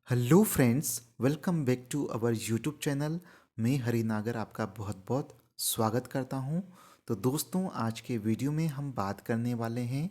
Hello friends, welcome back to our YouTube channel. मैं हरिनागर आपका बहुत बहुत स्वागत करता हूं। तो दोस्तों, आज के वीडियो में हम बात करने वाले हैं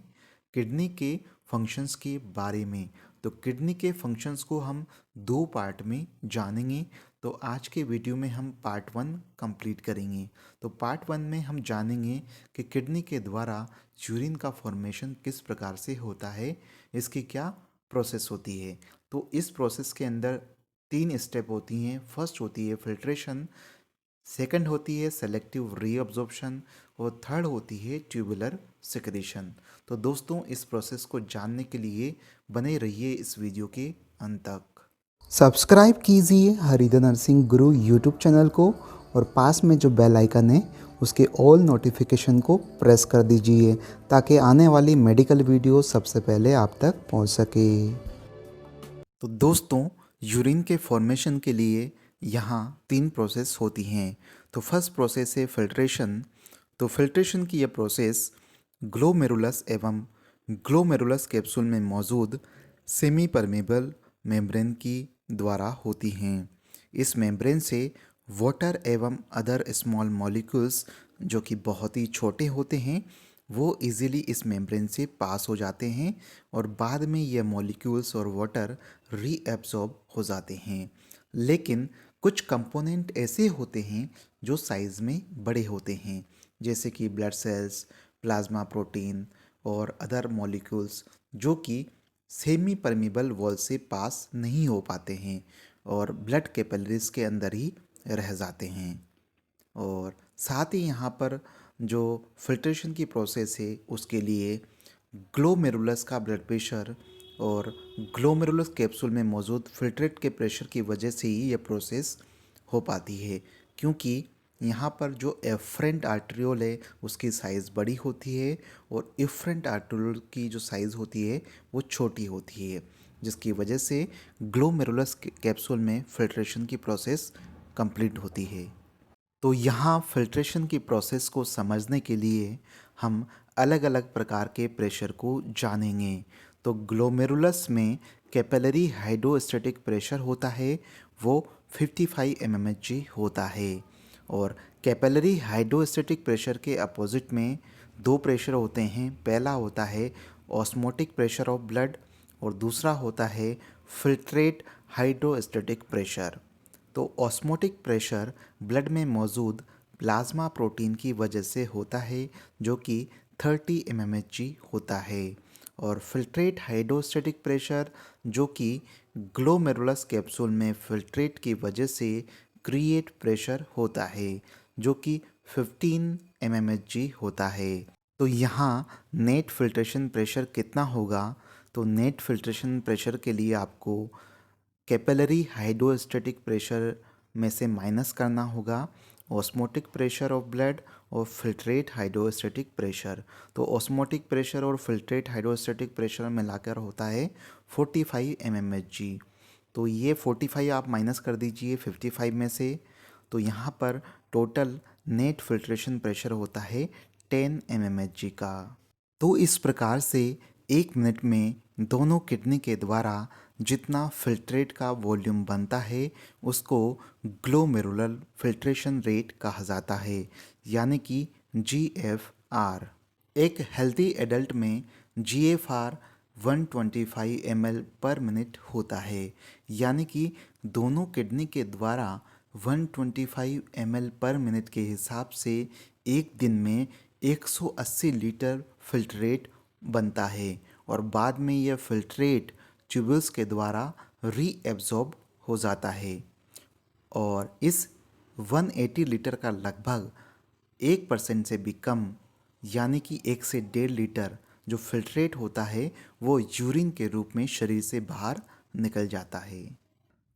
किडनी के फंक्शंस के बारे में। तो किडनी के फंक्शंस को हम दो पार्ट में जानेंगे। तो आज के वीडियो में हम पार्ट वन कंप्लीट करेंगे। तो पार्ट वन में हम जानेंगे कि किडनी के द्वारा यूरिन का फॉर्मेशन किस प्रकार से होता है, इसकी क्या प्रोसेस होती है। तो इस प्रोसेस के अंदर तीन स्टेप होती हैं। फर्स्ट होती है फिल्ट्रेशन, सेकंड होती है सेलेक्टिव रीअब्जॉर्प्शन और थर्ड होती है ट्यूबुलर सिक्रीशन। तो दोस्तों, इस प्रोसेस को जानने के लिए बने रहिए इस वीडियो के अंत तक। सब्सक्राइब कीजिए हरिधर नरसिंह गुरु यूट्यूब चैनल को और पास में जो बेल आइकन है उसके ऑल नोटिफिकेशन को प्रेस कर दीजिए ताकि आने वाली मेडिकल वीडियो सबसे पहले आप तक पहुंच सके। तो दोस्तों, यूरिन के फॉर्मेशन के लिए यहाँ तीन प्रोसेस होती हैं। तो फर्स्ट प्रोसेस है फिल्ट्रेशन। तो फिल्ट्रेशन की यह प्रोसेस ग्लोमेरुलस एवं ग्लोमेरुलस कैप्सूल में मौजूद सेमी परमेबल मेम्ब्रेन की द्वारा होती हैं। इस मेम्ब्रेन से वाटर एवं अदर स्मॉल मॉलिक्यूल्स जो कि बहुत ही छोटे होते हैं वो इजीली इस मेम्ब्रेन से पास हो जाते हैं और बाद में ये मॉलिक्यूल्स और वाटर रीएब्सॉर्ब हो जाते हैं। लेकिन कुछ कंपोनेंट ऐसे होते हैं जो साइज़ में बड़े होते हैं, जैसे कि ब्लड सेल्स, प्लाज्मा प्रोटीन और अदर मॉलिक्यूल्स जो कि सेमी परमीबल वॉल से पास नहीं हो पाते हैं और ब्लड कैपिलरीज के अंदर ही रह जाते हैं। और साथ ही यहाँ पर जो फिल्ट्रेशन की प्रोसेस है उसके लिए ग्लोमेरुलस का ब्लड प्रेशर और ग्लोमेरुलस कैप्सूल में मौजूद फिल्ट्रेट के प्रेशर की वजह से ही यह प्रोसेस हो पाती है, क्योंकि यहाँ पर जो एफरेंट आर्टरियोल है उसकी साइज़ बड़ी होती है और इफरेंट आर्टरियोल की जो साइज़ होती है वो छोटी होती है, जिसकी वजह से ग्लोमेरुलस कैप्सूल में फिल्ट्रेशन की प्रोसेस कंप्लीट होती है। तो यहाँ फिल्ट्रेशन की प्रोसेस को समझने के लिए हम अलग अलग प्रकार के प्रेशर को जानेंगे। तो ग्लोमेरुलस में कैपिलरी हाइड्रोस्टैटिक प्रेशर होता है, वो 55 mmHg होता है। और कैपिलरी हाइड्रोस्टैटिक प्रेशर के अपोजिट में दो प्रेशर होते हैं। पहला होता है ऑस्मोटिक प्रेशर ऑफ ब्लड और दूसरा होता है फिल्ट्रेट हाइड्रोस्टैटिक प्रेशर। तो ऑस्मोटिक प्रेशर ब्लड में मौजूद प्लाज्मा प्रोटीन की वजह से होता है जो कि 30 mmHg होता है। और फिल्ट्रेट हाइड्रोस्टैटिक प्रेशर जो कि ग्लोमेरुलस कैप्सूल में फिल्ट्रेट की वजह से क्रिएट प्रेशर होता है जो कि 15 mmHg होता है। तो यहाँ नेट फिल्ट्रेशन प्रेशर कितना होगा? तो नेट फिल्ट्रेशन प्रेशर के लिए आपको कैपिलरी हाइड्रोस्टैटिक प्रेशर में से माइनस करना होगा ऑस्मोटिक प्रेशर ऑफ ब्लड और फिल्ट्रेट हाइड्रोस्टैटिक प्रेशर। तो ऑस्मोटिक प्रेशर और फिल्ट्रेट हाइड्रोस्टैटिक प्रेशर मिलाकर होता है 45 mmHg। तो ये 45 आप माइनस कर दीजिए 55 में से, तो यहाँ पर टोटल नेट फिल्ट्रेशन प्रेशर होता है 10 mmHg का। तो इस प्रकार से एक मिनट में दोनों किडनी के द्वारा जितना फिल्ट्रेट का वॉल्यूम बनता है उसको ग्लोमेरुलर फिल्ट्रेशन रेट कहा जाता है, यानी कि GFR। एक हेल्दी एडल्ट में GFR 125 ml पर मिनट होता है, यानी कि दोनों किडनी के द्वारा 125 ml पर मिनट के हिसाब से एक दिन में 180 लीटर फिल्ट्रेट बनता है और बाद में यह फिल्ट्रेट ट्यूबल्स के द्वारा रीएब्जॉर्ब हो जाता है। और इस 180 लीटर का लगभग 1% से भी कम, यानी कि 1 से 1.5 लीटर जो फिल्ट्रेट होता है वो यूरिन के रूप में शरीर से बाहर निकल जाता है।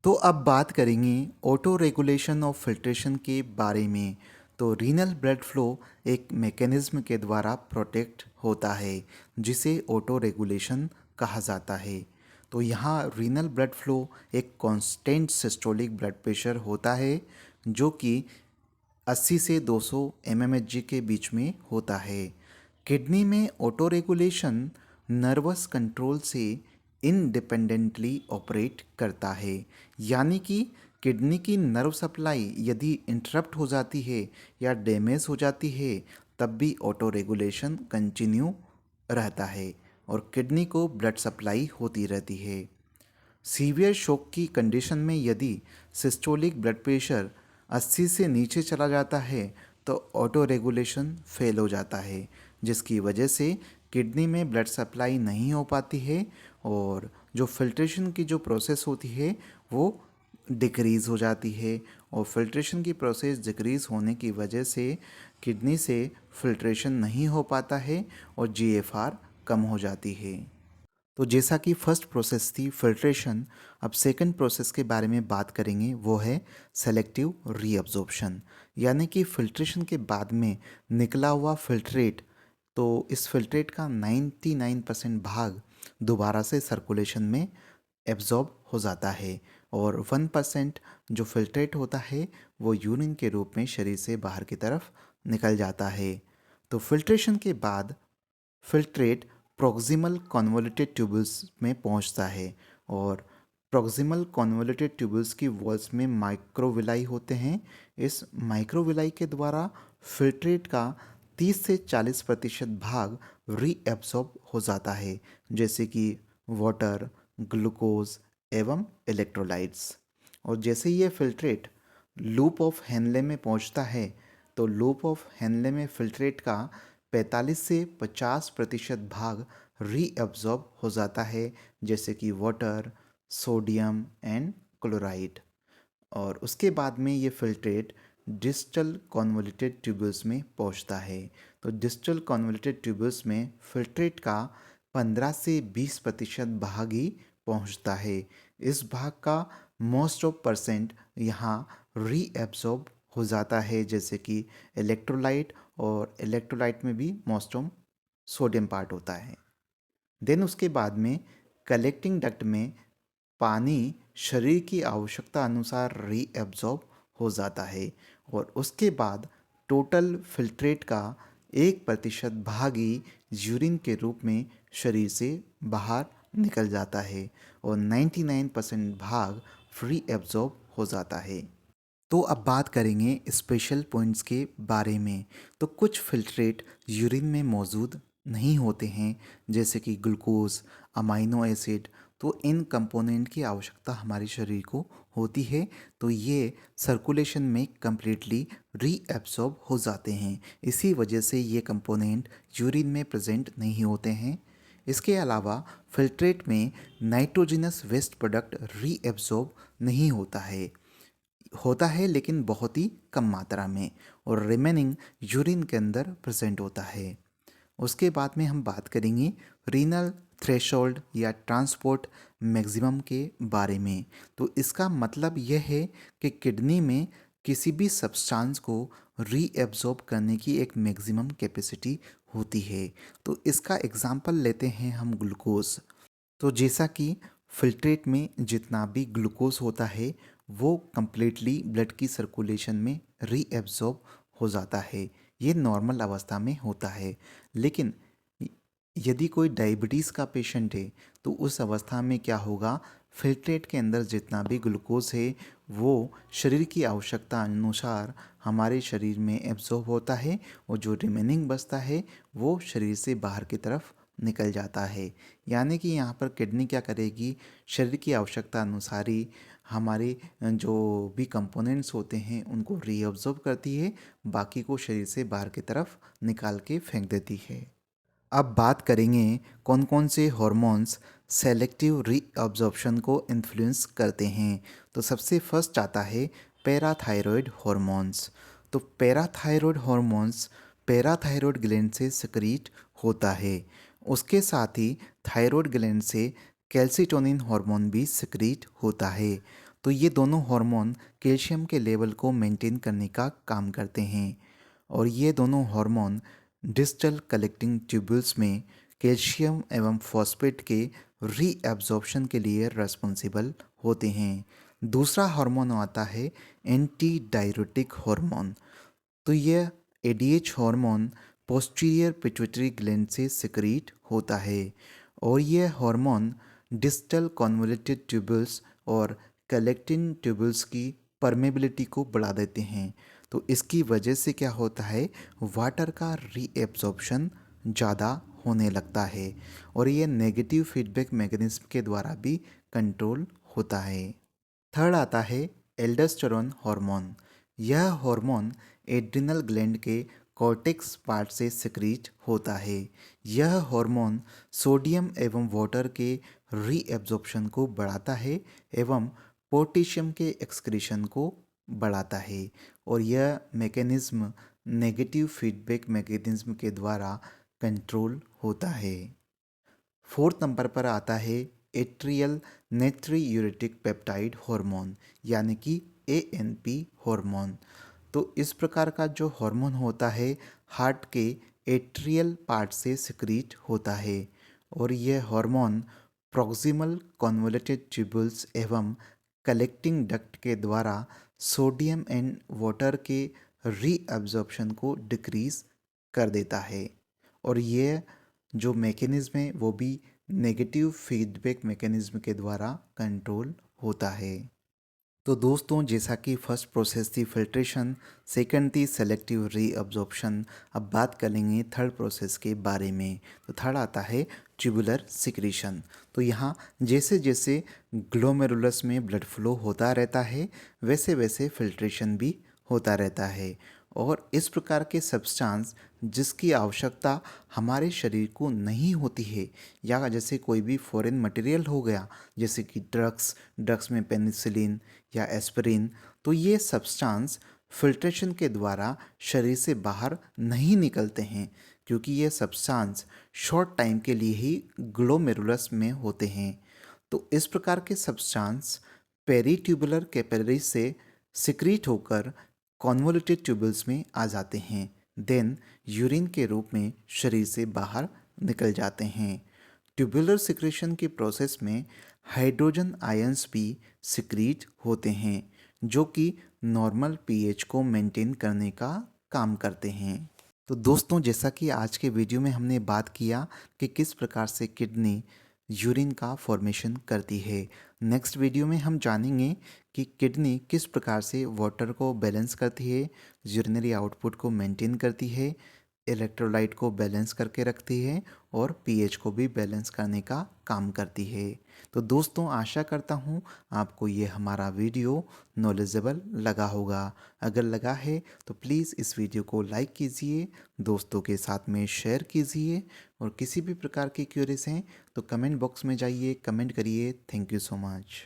तो अब बात करेंगे ऑटो रेगुलेशन ऑफ फिल्ट्रेशन के बारे में। तो रीनल ब्लड फ्लो एक मैकेनिज्म के द्वारा प्रोटेक्ट होता है जिसे ऑटो रेगुलेशन कहा जाता है। तो यहाँ रीनल ब्लड फ्लो एक कांस्टेंट सिस्टोलिक ब्लड प्रेशर होता है जो कि 80 से 200 mmHg के बीच में होता है। किडनी में ऑटो रेगुलेशन नर्वस कंट्रोल से इंडिपेंडेंटली ऑपरेट करता है। यानी कि किडनी की नर्व सप्लाई यदि इंटरप्ट हो जाती है या डैमेज हो जाती है तब भी ऑटो रेगुलेशन कंटिन्यू रहता है और किडनी को ब्लड सप्लाई होती रहती है। सीवियर शॉक की कंडीशन में यदि सिस्टोलिक ब्लड प्रेशर 80 से नीचे चला जाता है तो ऑटो रेगुलेशन फेल हो जाता है, जिसकी वजह से किडनी में ब्लड सप्लाई नहीं हो पाती है और जो फिल्ट्रेशन की जो प्रोसेस होती है वो डिक्रीज़ हो जाती है। और फिल्ट्रेशन की प्रोसेस डिक्रीज़ होने की वजह से किडनी से फिल्ट्रेशन नहीं हो पाता है और जीएफआर कम हो जाती है। तो जैसा कि फर्स्ट प्रोसेस थी फिल्ट्रेशन, अब सेकंड प्रोसेस के बारे में बात करेंगे, वो है सेलेक्टिव रीअब्जॉर्प्शन। यानी कि फिल्ट्रेशन के बाद में निकला हुआ फिल्ट्रेट, तो इस फिल्ट्रेट का 99% भाग दोबारा से सर्कुलेशन में एब्जॉर्ब हो जाता है और 1% जो फिल्ट्रेट होता है वो यूरिन के रूप में शरीर से बाहर की तरफ निकल जाता है। तो फिल्ट्रेशन के बाद फिल्ट्रेट प्रॉक्सिमल कॉन्वोल्यूटेड ट्यूबल्स में पहुंचता है और प्रॉक्सिमल कॉन्वोल्यूटेड ट्यूबल्स की वॉल्स में माइक्रोविलाई होते हैं। इस माइक्रोविलाई के द्वारा फिल्ट्रेट का 30 से 40% भाग रीएब्सॉर्ब हो जाता है, जैसे कि वाटर, ग्लूकोज एवं इलेक्ट्रोलाइट्स। और जैसे ये फिल्ट्रेट लूप ऑफ हेनले में पहुंचता है तो लूप ऑफ हेनले में फिल्ट्रेट का 45 से 50% भाग रीअब्जॉर्ब हो जाता है, जैसे कि वाटर, सोडियम एंड क्लोराइड। और उसके बाद में ये फिल्ट्रेट डिस्टल कॉन्वोल्यूटेड ट्यूबल्स में पहुंचता है। तो डिस्टल कॉन्वोल्यूटेड ट्यूबल्स में फिल्ट्रेट का 15 से 20% भाग ही पहुंचता है। इस भाग का मोस्ट ऑफ परसेंट यहाँ रीएब्सॉर्ब हो जाता है, जैसे कि इलेक्ट्रोलाइट, और इलेक्ट्रोलाइट में भी मोस्ट ऑफ सोडियम पार्ट होता है। देन उसके बाद में कलेक्टिंग डक्ट में पानी शरीर की आवश्यकता अनुसार रीएब्जॉर्ब हो जाता है और उसके बाद टोटल फिल्ट्रेट का 1% भाग ही यूरिन के रूप में शरीर से बाहर निकल जाता है और 99% भाग फ्री एब्जॉर्ब हो जाता है। तो अब बात करेंगे स्पेशल पॉइंट्स के बारे में। तो कुछ फिल्ट्रेट यूरिन में मौजूद नहीं होते हैं, जैसे कि ग्लूकोज, अमाइनो एसिड। तो इन कंपोनेंट की आवश्यकता हमारे शरीर को होती है, तो ये सर्कुलेशन में कम्प्लीटली रीएब्सॉर्ब हो जाते हैं। इसी वजह से ये कंपोनेंट यूरिन में प्रेजेंट नहीं होते हैं। इसके अलावा फिल्ट्रेट में नाइट्रोजनस वेस्ट प्रोडक्ट रीएब्सॉर्ब नहीं होता है लेकिन बहुत ही कम मात्रा में, और रिमेनिंग यूरिन के अंदर प्रेजेंट होता है। उसके बाद में हम बात करेंगे रीनल थ्रेशोल्ड या ट्रांसपोर्ट मैक्सिमम के बारे में। तो इसका मतलब यह है कि किडनी में किसी भी सब्सटेंस को रीएब्जॉर्ब करने की एक मैक्सिमम कैपेसिटी होती है। तो इसका एग्जांपल लेते हैं हम ग्लूकोज। तो जैसा कि फिल्ट्रेट में जितना भी ग्लूकोज होता है वो कम्प्लीटली ब्लड की सर्कुलेशन में रीएब्जॉर्ब हो जाता है, ये नॉर्मल अवस्था में होता है। लेकिन यदि कोई डायबिटीज़ का पेशेंट है तो उस अवस्था में क्या होगा, फिल्ट्रेट के अंदर जितना भी ग्लूकोज है वो शरीर की आवश्यकता अनुसार हमारे शरीर में एब्जॉर्ब होता है और जो रिमेनिंग बचता है वो शरीर से बाहर की तरफ निकल जाता है। यानी कि यहाँ पर किडनी क्या करेगी, शरीर की आवश्यकता अनुसार ही हमारे जो भी कंपोनेंट्स होते हैं उनको रीअब्जॉर्ब करती है, बाकी को शरीर से बाहर की तरफ निकाल के फेंक देती है। अब बात करेंगे कौन कौन से हॉर्मोन्स सेलेक्टिव रीअब्जॉर्प्शन को इन्फ्लुएंस करते हैं। तो सबसे फर्स्ट आता है पैराथायरॉयड हॉर्मोन्स। तो पैराथायरॉयड हॉर्मोन्स पैराथायरॉयड ग्लैंड से सिक्रीट होता है। उसके साथ ही थायरॉयड ग्लैंड से कैल्सिटोनिन हार्मोन भी सिक्रीट होता है। तो ये दोनों हार्मोन कैल्शियम के लेवल को मेंटेन करने का काम करते हैं और ये दोनों हार्मोन डिस्टल कलेक्टिंग ट्यूब्यूल्स में कैल्शियम एवं फॉस्फेट के रीएब्जॉर्प्शन के लिए रेस्पॉन्सिबल होते हैं। दूसरा हार्मोन आता है एंटी डायरेटिक हार्मोन। तो यह ADH hormone posterior pituitary gland से सिक्रीट होता है और यह हार्मोन डिस्टल कॉन्वोल्यूटेड ट्यूबल्स और कलेक्टिन ट्यूबल्स की परमेबिलिटी को बढ़ा देते हैं। तो इसकी वजह से क्या होता है, वाटर का रीएब्जॉर्प्शन ज़्यादा होने लगता है और ये नेगेटिव फीडबैक मैकेनिज्म के द्वारा भी कंट्रोल होता है। थर्ड आता है एल्डोस्टेरोन हार्मोन। यह हार्मोन एड्रिनल ग्लैंड के कॉर्टेक्स पार्ट से सिक्रीट होता है। यह हार्मोन सोडियम एवं वाटर के रीएब्जॉर्प्शन को बढ़ाता है एवं पोटेशियम के एक्सक्रीशन को बढ़ाता है और यह मैकेनिज्म नेगेटिव फीडबैक मैकेनिज्म के द्वारा कंट्रोल होता है। फोर्थ नंबर पर आता है एट्रियल नेट्रीयूरेटिक पेप्टाइड हार्मोन यानी कि ANP हार्मोन। तो इस प्रकार का जो हार्मोन होता है हार्ट के एट्रियल पार्ट से सिक्रीट होता है और यह हार्मोन प्रॉक्सिमल कॉन्वोल्यूटेड ट्यूबल्स एवं कलेक्टिंग डक्ट के द्वारा सोडियम एंड वाटर के रीअब्जॉर्प्शन को डिक्रीज कर देता है और यह जो मैकेनिज्म है वो भी नेगेटिव फीडबैक मैकेनिज्म के द्वारा कंट्रोल होता है। तो दोस्तों, जैसा कि फर्स्ट प्रोसेस थी फिल्ट्रेशन, सेकंड थी सेलेक्टिव रीअब्जॉर्प्शन, अब बात करेंगे थर्ड प्रोसेस के बारे में। तो थर्ड आता है ट्यूबुलर सिक्रीशन। तो यहाँ जैसे जैसे ग्लोमेरुलस में ब्लड फ्लो होता रहता है वैसे वैसे फिल्ट्रेशन भी होता रहता है और इस प्रकार के सब्सटेंस जिसकी आवश्यकता हमारे शरीर को नहीं होती है या जैसे कोई भी फॉरेन मटेरियल हो गया जैसे कि ड्रग्स में पेनिसिलिन या एस्पिरिन, तो ये सब्सटेंस फिल्ट्रेशन के द्वारा शरीर से बाहर नहीं निकलते हैं क्योंकि ये सब्सटेंस शॉर्ट टाइम के लिए ही ग्लोमेरुलस में होते हैं। तो इस प्रकार के सब्सटेंस पेरीट्यूबुलर कैपिलरी से सिक्रीट होकर कॉन्वोल्यूटेड ट्यूबल्स में आ जाते हैं, देन यूरिन के रूप में शरीर से बाहर निकल जाते हैं। ट्यूबुलर सिक्रेशन के प्रोसेस में हाइड्रोजन आयंस भी सिक्रीट होते हैं जो कि नॉर्मल पीएच को मेंटेन करने का काम करते हैं। तो दोस्तों, जैसा कि आज के वीडियो में हमने बात किया कि किस प्रकार से किडनी यूरिन का फॉर्मेशन करती है, नेक्स्ट वीडियो में हम जानेंगे कि किडनी किस प्रकार से वाटर को बैलेंस करती है, यूरिनरी आउटपुट को मेंटेन करती है, इलेक्ट्रोलाइट को बैलेंस करके रखती है और पीएच को भी बैलेंस करने का काम करती है। तो दोस्तों, आशा करता हूँ आपको ये हमारा वीडियो नॉलेजेबल लगा होगा। अगर लगा है तो प्लीज़ इस वीडियो को लाइक कीजिए, दोस्तों के साथ में शेयर कीजिए और किसी भी प्रकार की क्वेरीज हैं तो कमेंट बॉक्स में जाइए, कमेंट करिए। Thank you so much.